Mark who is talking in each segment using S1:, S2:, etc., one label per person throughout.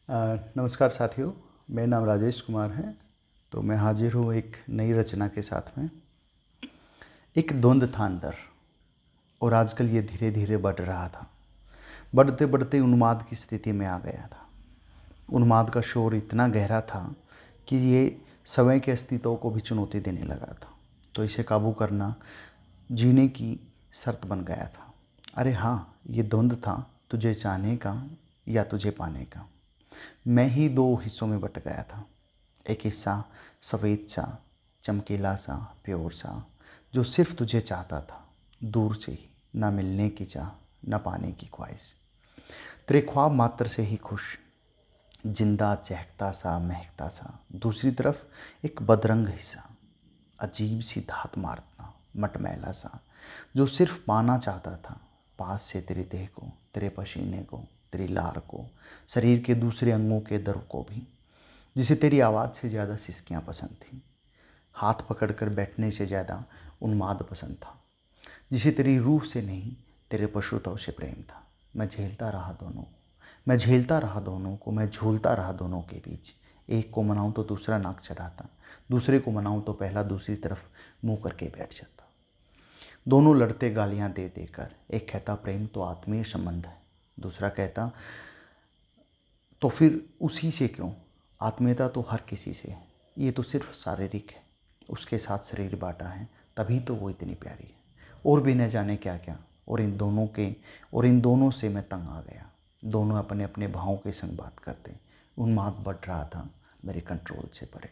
S1: नमस्कार साथियों, मेरा नाम राजेश कुमार है। तो मैं हाजिर हूँ एक नई रचना के साथ में। एक द्वंद्व था अंदर, और आजकल ये धीरे धीरे बढ़ रहा था। बढ़ते बढ़ते उन्माद की स्थिति में आ गया था। उन्माद का शोर इतना गहरा था कि ये समय के अस्तित्व को भी चुनौती देने लगा था। तो इसे काबू करना जीने की शर्त बन गया था। अरे हाँ, ये द्वंद्व था, तुझे चाहने का या तुझे पाने का। मैं ही दो हिस्सों में बट गया था। एक हिस्सा सफ़ेद सा, चमकीला सा, प्योर सा, जो सिर्फ तुझे चाहता था, दूर से ही, ना मिलने की चाह, ना पाने की ख्वाहिश, तेरे ख्वाब मात्र से ही खुश, जिंदा चहकता सा, महकता सा। दूसरी तरफ एक बदरंग हिस्सा, अजीब सी धात मारता, मटमैला सा, जो सिर्फ पाना चाहता था, पास से तेरी देह को, तेरे पसीने को, तेरी लार को, शरीर के दूसरे अंगों के दर्द को भी, जिसे तेरी आवाज़ से ज़्यादा सिसकियाँ पसंद थीं, हाथ पकड़कर बैठने से ज़्यादा उन्माद पसंद था, जिसे तेरी रूह से नहीं, तेरे पशुत्व से प्रेम था। मैं झेलता रहा दोनों, मैं झेलता रहा दोनों को, मैं झूलता रहा दोनों के बीच। एक को मनाऊं तो दूसरा नाक चढ़ाता, दूसरे को मनाऊं तो पहला दूसरी तरफ मुंह करके बैठ जाता। दोनों लड़ते गालियां दे देकर। एक कहता प्रेम तो आत्मीय संबंध है, दूसरा कहता तो फिर उसी से क्यों, आत्मीयता तो हर किसी से है, ये तो सिर्फ शारीरिक है, उसके साथ शरीर बांटा है, तभी तो वो इतनी प्यारी है। और भी न जाने क्या क्या। और इन दोनों से मैं तंग आ गया। दोनों अपने अपने भावों के संग बात करते। उन्माद बढ़ रहा था, मेरे कंट्रोल से परे।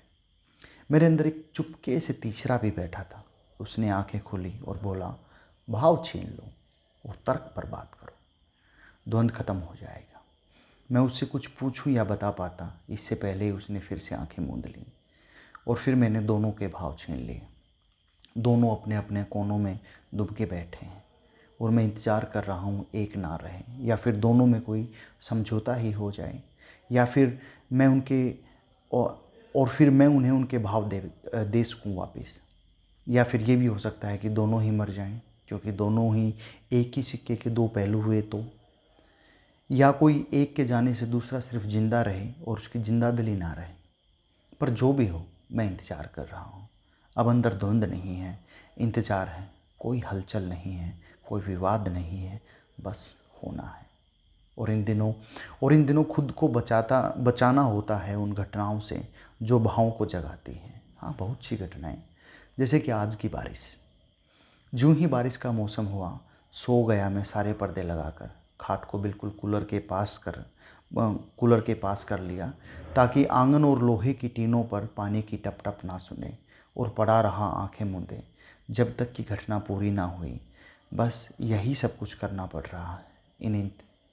S1: मेरे अंदर एक चुपके से तीसरा भी बैठा था। उसने आंखें खोली और बोला, भाव छीन लो और तर्क पर बात करो, द्वंद्व खत्म हो जाएगा। मैं उससे कुछ पूछूं या बता पाता, इससे पहले ही उसने फिर से आंखें मूंद लीं। और फिर मैंने दोनों के भाव छीन लिए। दोनों अपने अपने कोनों में डूब के बैठे हैं, और मैं इंतज़ार कर रहा हूँ एक ना रहे, या फिर दोनों में कोई समझौता ही हो जाए, या फिर मैं उनके और फिर मैं उन्हें उनके भाव दे सकूँ वापस। या फिर ये भी हो सकता है कि दोनों ही मर जाएं, क्योंकि दोनों ही एक ही सिक्के के दो पहलू हुए तो। या कोई एक के जाने से दूसरा सिर्फ जिंदा रहे और उसकी जिंदा दिली ना रहे। पर जो भी हो, मैं इंतज़ार कर रहा हूँ। अब अंदर धुंध नहीं है, इंतज़ार है। कोई हलचल नहीं है, कोई विवाद नहीं है, बस होना है। और इन दिनों खुद को बचाना होता है उन घटनाओं से जो भावों को जगाती हैं। हाँ, बहुत सी घटनाएं, जैसे कि आज की बारिश। यूं ही बारिश का मौसम हुआ, सो गया मैं सारे पर्दे लगाकर। खाट को बिल्कुल कूलर के पास कर लिया, ताकि आंगन और लोहे की टीनों पर पानी की टप टप ना सुने, और पड़ा रहा आंखें मूंदे जब तक कि घटना पूरी ना हुई। बस यही सब कुछ करना पड़ रहा है इन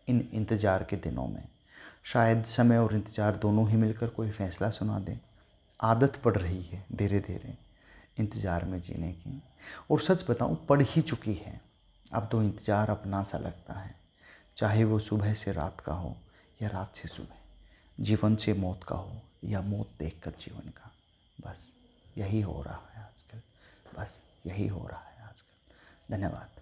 S1: इंतज़ार के दिनों में। शायद समय और इंतज़ार दोनों ही मिलकर कोई फ़ैसला सुना दें। आदत पड़ रही है धीरे धीरे इंतज़ार में जीने की, और सच बताऊं, पड़ ही चुकी है। अब तो इंतज़ार अपना सा लगता है, चाहे वो सुबह से रात का हो या रात से सुबह, जीवन से मौत का हो या मौत देखकर जीवन का। बस यही हो रहा है आजकल, बस यही हो रहा है आजकल। धन्यवाद।